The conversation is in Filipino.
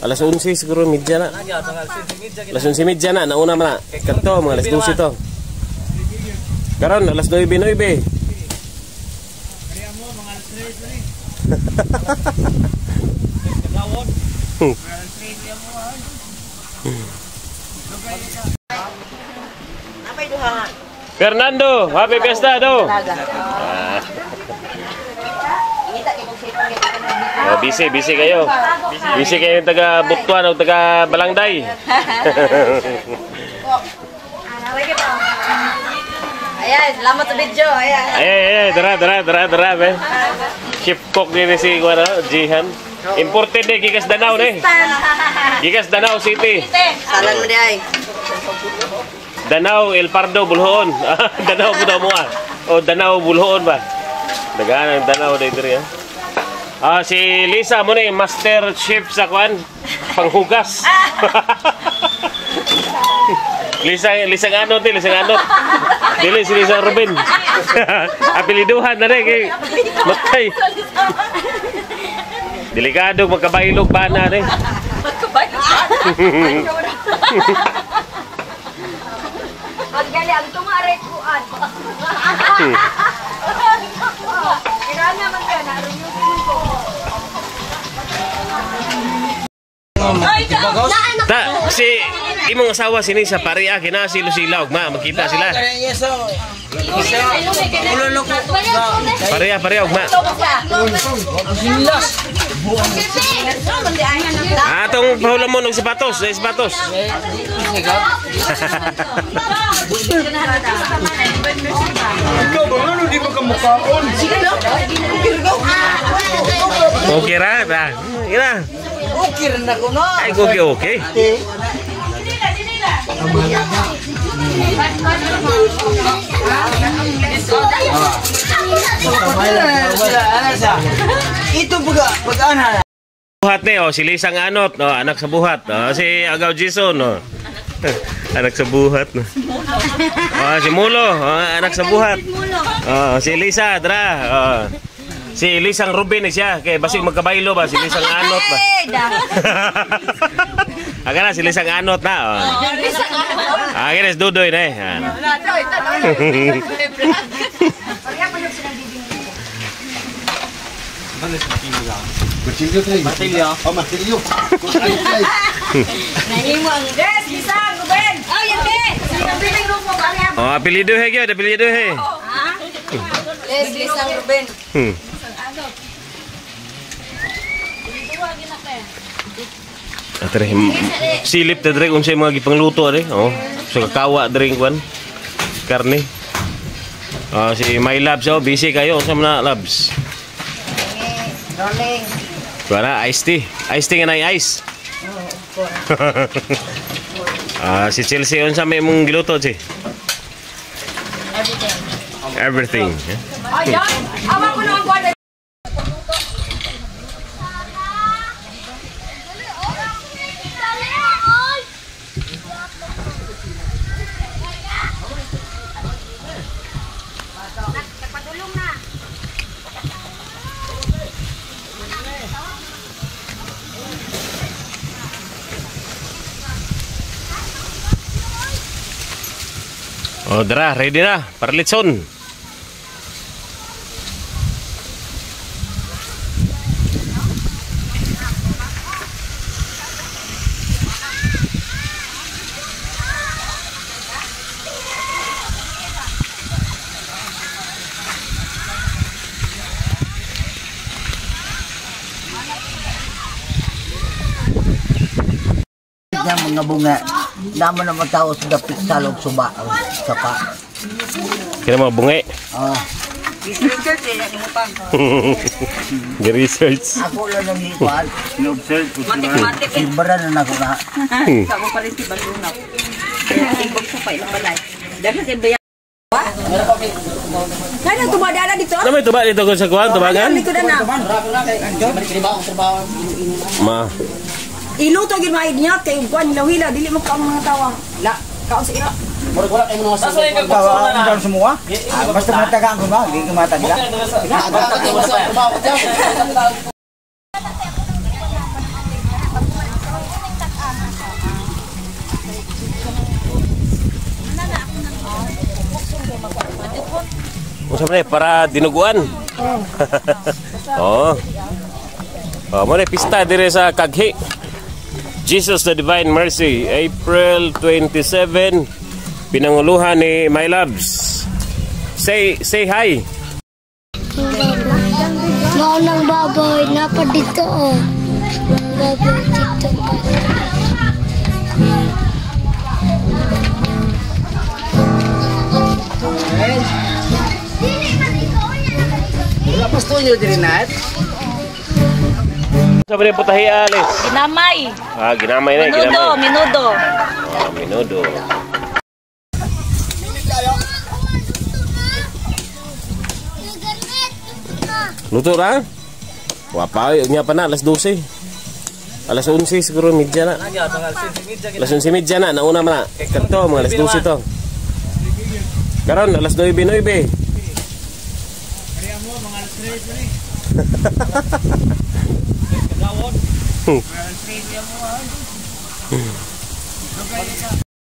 Alas 11 siguro, medya na. Alas 11:30 na, nauna man na. Kanto, mga alas 12 to. Karon alas 9:09. Fernando, happy fiesta do. Oh, busy kayo. Busy kayo yung taga Buktuan o taga Balangday. Ayan, salamat sa video. Ayan. Dara, man. Chef cook din si Jihan. Imported eh, gikas Danau eh. Gikas Danau City. Salan mo di ay. Danau El Pardo Bulhoon. Danau po daw mo ah. O Danau Bulhoon ba? Dagaan ang Danau dito rin. Si Lisa mo na master chef sa kwan. Panghugas. Lisang Anot. Dili si Lisa Ruben. Apeliduhan na rin kay Matay. Delikado magkabailog ba na rin. Paggali ang tumare kuan. Kailangan naman ka na Ta, si imong asawa sini sa Paria kina si Lucilaw, makita sila. Paria ugma. Atong pahulam mo ng sapatos. Ikaw ba ano di magkamukhaon? Okay ra ba? Ira. Okay rin ako no. Ay okay. Ito pag-ana. Buhat ni si Lisang Anot, anak sa buhat. Si Agaw Jason, anak sa buhat. Si Mulo, anak sa buhat. Si Lisa, dra. Si Lisang Ruben siya, kay basig magkabaylo ba si Lisang Anot ba? Agana si Lisang Anot na. Agnes Dudoy na eh. Martilyo. Oh, martilyo. Nahimo ang des, Lisa, Ruben. Oh, yan be. Sinabiling mo pa rin. Apelido he gyud, apelido he. Des, Lisa, Ruben. Atre silip ta dre unsay mga gipangluto ari. So kakawa dre kwan. Karne. Si My Labs busy kayo unsa man na Labs? Rolling. Wala iced tea. Iced tea nga ice. Si Chelsea unsa may mong giluto si? Everything. Ayan. Awa ko na ang kwada. Dara, ready na, para litson. Mga bunga naman naman tao sa dapit salog suba sapa Kira mga bunga Research eh, natin mo pang. research. ako lang nang ikuan Matik-matik eh. ibara na ako na Kamu pa rin si Balunap. Ibog sa pa ilang balay. Dahil kasi bayan. Kaya nang tumadala dito? Ano may tuba dito ko sa kuwan? Tubagan? Dito na na. Ma. Iluto gid maid niya kay kuan hilawila dili mo ka mga tawa. La, kaon sa ira. Wala kayo mga tawa semua basta matagaan ko ba di ko matagila Unsa man para dinuguan? Oh. Oh, mo pista dire sa Kaghi. Jesus the Divine Mercy, April 27, pinanguluhan ni My Loves. Say hi. Mau nang baboy, napa dito oh. Baboy dito. Lepas tu nyo diri nat. Sabi ni putahi alis. Ginamay. Ginamay na, Minudo, ginamay. minudo. Minudo. Luto ra? Wapa, nya pa na, alas 12. Alas 11 siguro, midya na. Alas 11 midya na, nauna man na. Kanto, mga alas 12 to. Karon, alas 9.